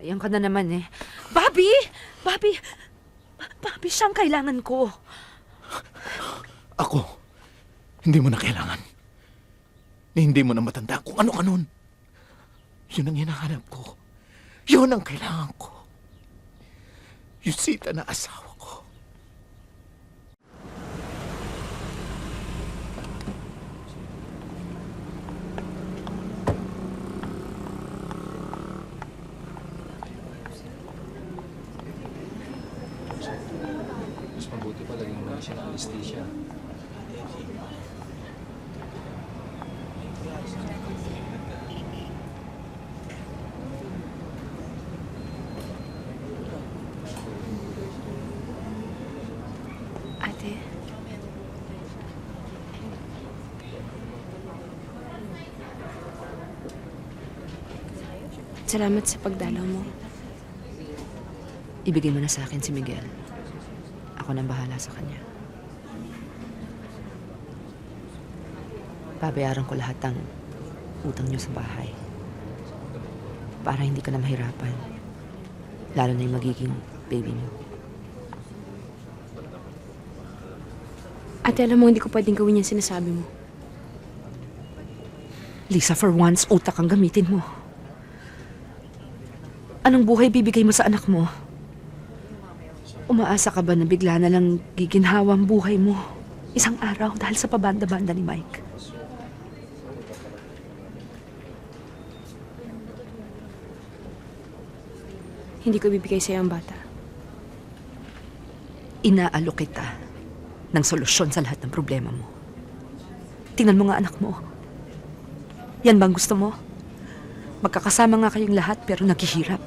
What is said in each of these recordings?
Ayan ka na naman eh. Bobby! Bobby! Bobby, siyang kailangan ko. Ako, hindi mo na kailangan. Hindi mo na matanda kung ano ka nun. Yun ang hinahanap ko. Yun ang kailangan ko. Yung sita na asawa ko. Mas mabuti pa laging mga siya ng anesthesia. Ate. Salamat sa pagdalaw mo. Ibigay mo na sa akin si Miguel. Ako nang bahala sa kanya. Babayaran ko lahat ng utang niyo sa bahay. Para hindi ka na mahirapan. Lalo na yung magiging baby mo. Ate, alam mo, hindi ko pwedeng gawin yung sinasabi mo. Lisa, for once, utak ang gamitin mo. Anong buhay bibigay mo sa anak mo? Umaasa ka ba na bigla na lang giginhawa ang buhay mo? Isang araw dahil sa pabanda-banda ni Mike. Hindi ko bibigay sa'yo ang bata. Inaalok kita ng solusyon sa lahat ng problema mo. Tingnan mo nga anak mo. Yan bang gusto mo? Magkakasama nga kayong lahat pero naghihirap.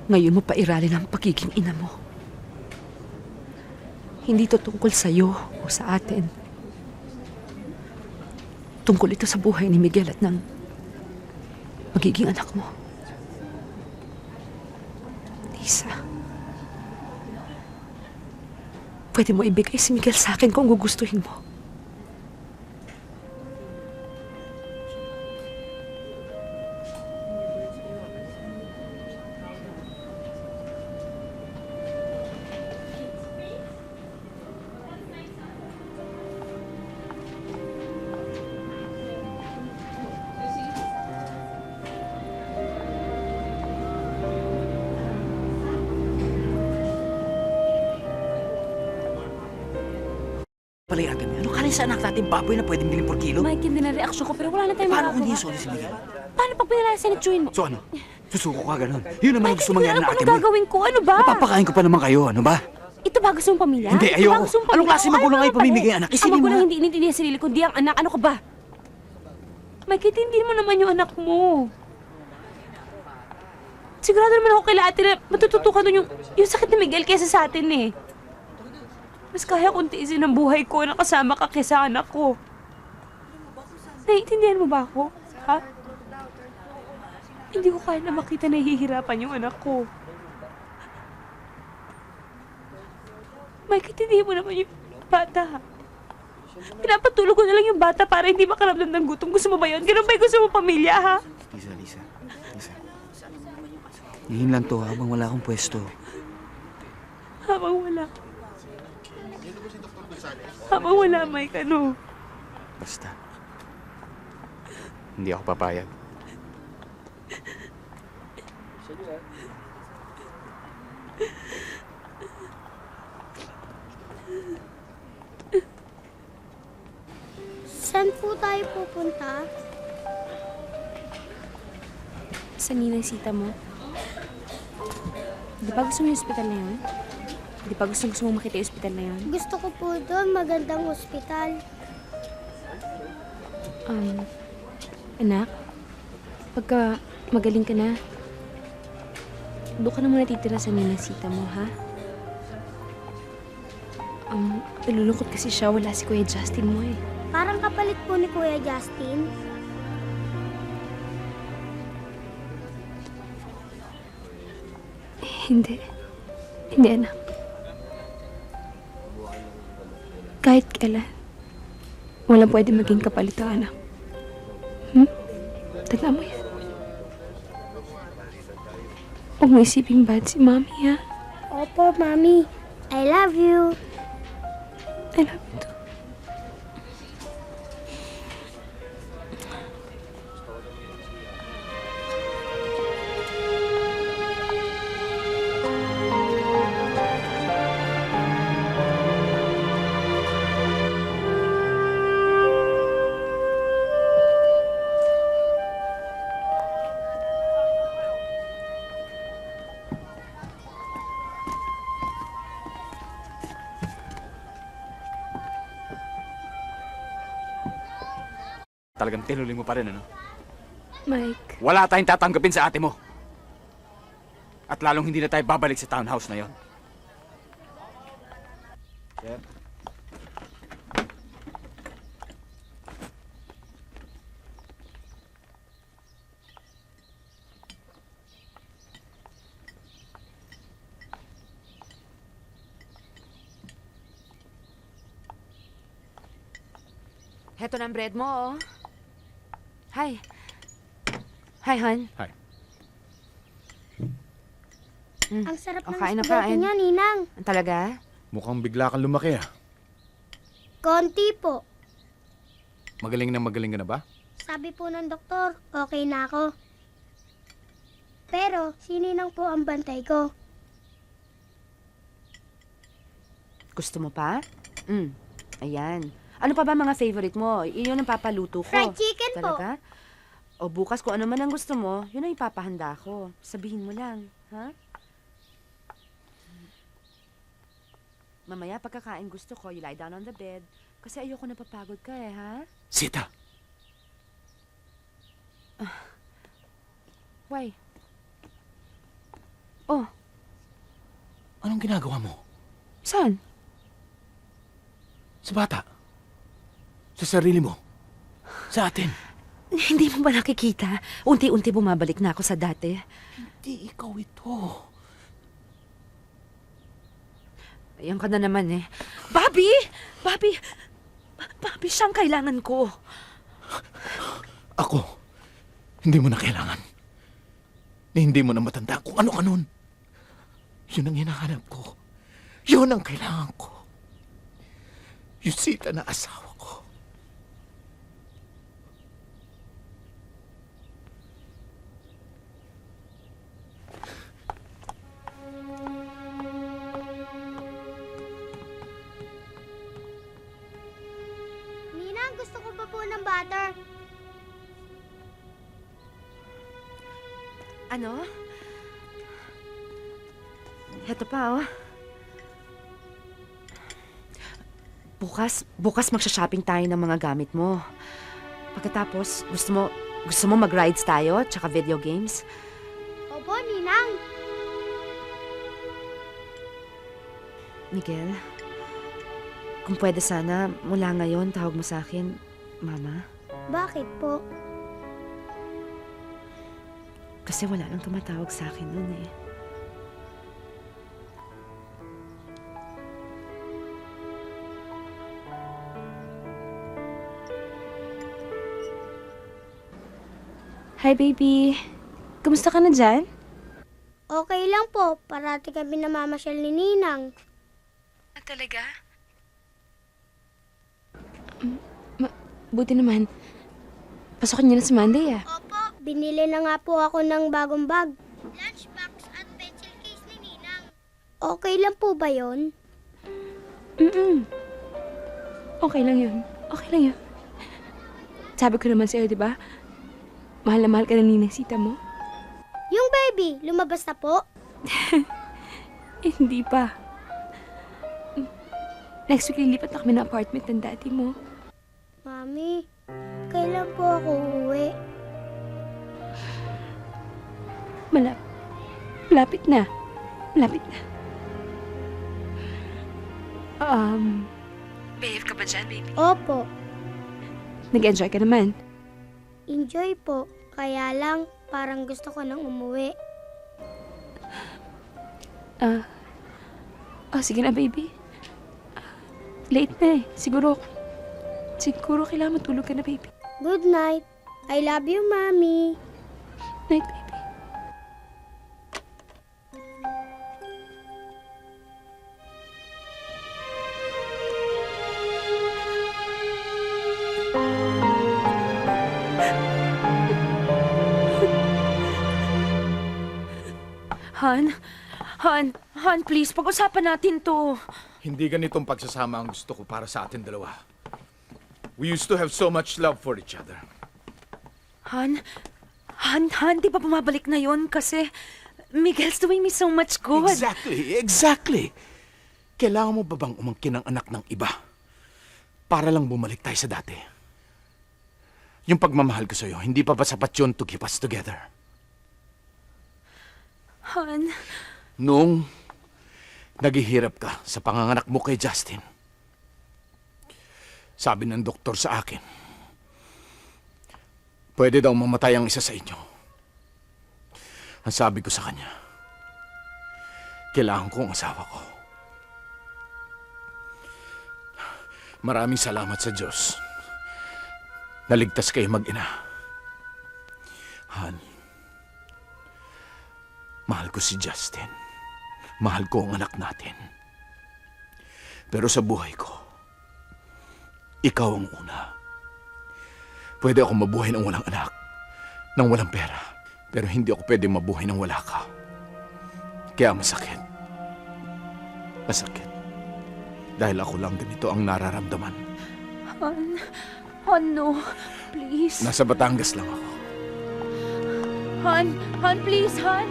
Ngayon mo pa iralin ang pagiging ina mo. Hindi to tungkol sa'yo o sa atin. Tungkol ito sa buhay ni Miguel at ng magiging anak mo. Lisa, pwede mo ibigay si Miguel sa akin kung gugustuhin mo. Palayagan mo. Ano ka rin sa anak natin baboy na pwedeng bilhin por kilo? Mike, hindi na reaksyon ko, pero wala na tayong Paano kung hindi magagawa. soli si Miguel? Paano pag pinalasinitsuin mo? So ano? Susuko ka ganun. Yun naman ang Mike, gusto hindi ko mangyari alam na kung ate anong mo. gagawin ko. Ano ba? Napapakain ko pa naman kayo. Ano ba? Ito ba gusto mong pamilya? Hindi, Ito ba ayoko. gusto mong Anong pamilya? klase magulang kayo pamimigay anak? Ang Isipin mo magulang nga. hindi inintindi ang sarili, kundi ang anak. Ano ka ba? Mike, hindi mo naman yung anak mo. Sigurado naman ako kay ate na matututukan nun yung sakit ni Miguel kaysa sa atin eh. Mas kaya kong tiisin ang buhay ko na kasama ka kaysa anak ko. Naiintindihan mo ba ako? Ha? Hindi ko kaya na makita na hihirapan yung anak ko. Mike, intindihin mo naman yung bata. Pinapatulog ko na lang yung bata para hindi makaramdam ng gutom. Gusto mo ba yun? Ganun ba yung gusto mo pamilya, ha? Lisa. Hihim lang to habang wala akong pwesto. Habang wala. Habang wala, Mike, ano? Basta. Hindi ako papayag. Saan po tayo pupunta? Sa ninang sita mo. Di ba gusto mo yung hospital na yun? Di ba gusto mo makita yung hospital na yun? Gusto ko po doon, magandang ospital. Anak, pagka magaling ka na, doon ka na muna titira sa ninang sita mo, ha? Nalulungkot kasi siya, wala si Kuya Justin mo eh. Parang kapalit po ni Kuya Justin. Hindi. Hindi, anak. Kahit kailan, walang pwede maging kapalit ang anak. Tandaan mo yan. Huwag mo isiping bad si Mami, ha? Opo, Mami. I love you. I love you too. Talagang tinuloy mo pa rin, ano? Mike, Wala tayong tatanggapin sa ate mo. At lalong hindi na tayo babalik sa townhouse na yon. Sir, Heto na ang bread mo, oh. Hi. Hi, hon. Hi. Ang sarap ng kain na spaghetti kain. niya, Ninang. Talaga? Mukhang bigla kang lumaki ah. Konti po. Magaling ka na ba? Sabi po ng doktor, okay na ako. Pero, si Ninang po ang bantay ko. Gusto mo pa? Ayan. Ano pa ba mga favorite mo? Iyon ang papaluto ko. Fried chicken po. Talaga? O bukas kung ano man ang gusto mo, yun ang ipapahanda ko. Sabihin mo lang, ha? Mamaya pagkakain gusto ko, you lie down on the bed. Kasi ayoko napapagod ka eh, ha? Sita, Why? Oh, anong ginagawa mo? saan? Sa bata? Sa sarili mo? Sa atin? Hindi mo ba nakikita? Unti-unti bumabalik na ako sa dati. Hindi ikaw ito. Ayan ka na naman eh. Bobby! Bobby! Bobby, siyang kailangan ko. Ako, hindi mo na kailangan. Hindi mo na matanda kung ano ka nun. Yun ang hinahanap ko. Yun ang kailangan ko. Yusita na asawa ko. Ninang, gusto ko pa po ng butter. Ano? Heto pa, oh. Bukas magsha-shopping tayo ng mga gamit mo. Pagkatapos, gusto mo mag-rides tayo, tsaka video games? Opo, Ninang. Miguel, kung pwede sana, mula ngayon, tawag mo sa akin, Mama. Bakit po? Kasi wala nang tumatawag sa akin nun eh. Hi, baby. Kumusta ka na dyan? Okay lang po. Parati kami namamasyal ni Ninang. Talaga? Buti naman. Pasokin niyo na sa Monday, ah. Opo. Binili na nga po ako ng bagong bag. Lunchbox at pencil case ni Ninang. Okay lang po ba yon? Okay lang yun. Okay lang yun. Sabi ko naman sa'yo, di ba? Mahal na mahal ka na ninang sita mo. Yung baby, lumabas na po. Hindi pa. Next week, lilipat na kami ng apartment ng daddy mo. Mami, kailan po ako uuwi? Malapit na. Malapit na. Behave ka ba dyan, baby? Opo, Nag-enjoy ka naman. enjoy po. Kaya lang, parang gusto ko nang umuwi. Sige na, baby. Late na eh. Siguro kailangan matulog ka na, baby. Good night. I love you, Mami. Night, baby. Han, please, pag-usapan natin to. Hindi ganitong pagsasama ang gusto ko para sa atin dalawa. We used to have so much love for each other. Han, di ba bumabalik na yon kasi Miguel's doing me so much good. Exactly. Kailangan mo ba bang umangkin ng anak ng iba para lang bumalik tayo sa dati? Yung pagmamahal ko sa'yo, hindi pa ba sapat yun to keep us together? Han, Nung naghihirap ka sa panganganak mo kay Justin, sabi ng doktor sa akin, pwede daw mamatay ang isa sa inyo. Ang sabi ko sa kanya, kailangan ko ang asawa ko. Maraming salamat sa Diyos. Naligtas kayo mag-ina. Han, mahal ko si Justin. Mahal ko ang anak natin. Pero sa buhay ko, ikaw ang una. Pwede ako mabuhay ng walang anak, ng walang pera. Pero hindi ako pwede mabuhay ng wala ka. Kaya masakit. Masakit. Dahil ako lang ganito ang nararamdaman. Han, no. Please. Nasa Batangas lang ako. Han, please, Han.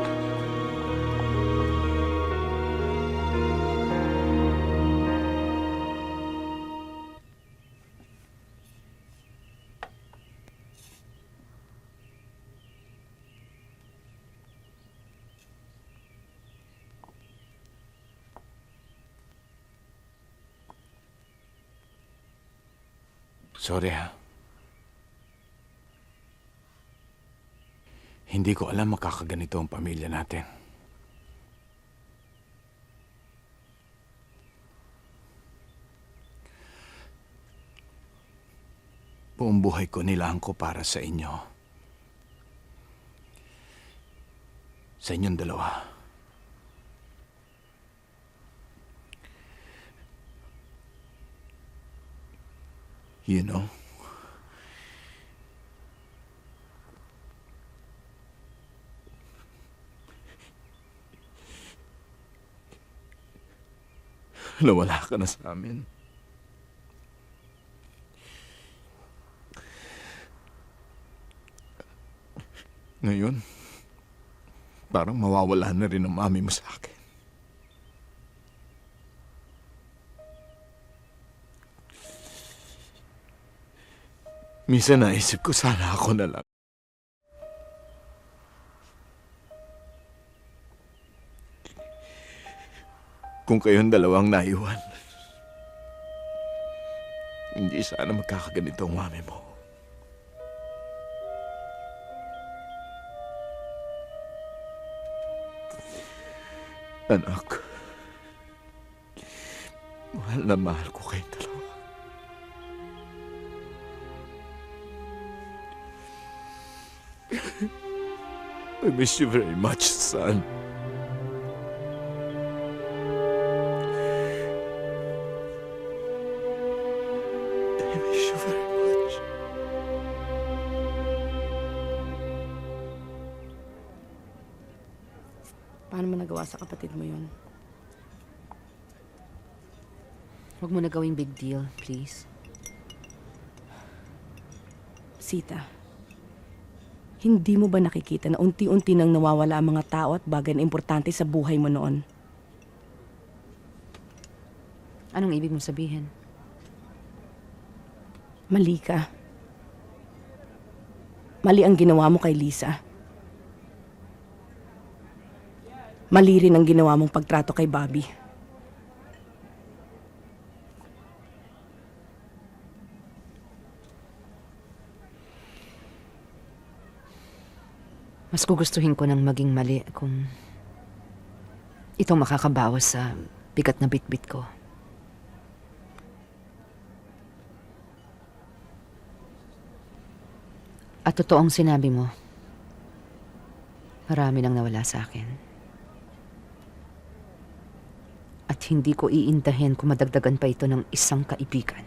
Sorry ha. Hindi ko alam makakaganito ang pamilya natin. Buong buhay ko nilaan ko para sa inyo. Sa inyong dalawa. You know? Nawala ka na sa amin. Ngayon, parang mawawala na rin ang mami mo sa akin. Minsan naisip ko sana ako na lang. Kung kayong dalawang naiwan, hindi sana magkakaganito ang mami mo. Anak, mahal na mahal ko kayong dalawa. I miss you very much, son. I miss you very much. Paano mo nagawa sa kapatid mo yun? Huwag mo na gawing big deal, please. Sita, hindi mo ba nakikita na unti-unti nang nawawala ang mga tao at bagay na importante sa buhay mo noon? Anong ibig mong sabihin? Mali ka. Mali ang ginawa mo kay Lisa. Mali rin ang ginawa mong pagtrato kay Bobby. Mas gugustuhin ko nang maging mali kung itong makakabawas sa bigat na bitbit ko. At totoong sinabi mo, marami nang nawala sa akin. At hindi ko iintahin kung madagdagan pa ito ng isang kaibigan.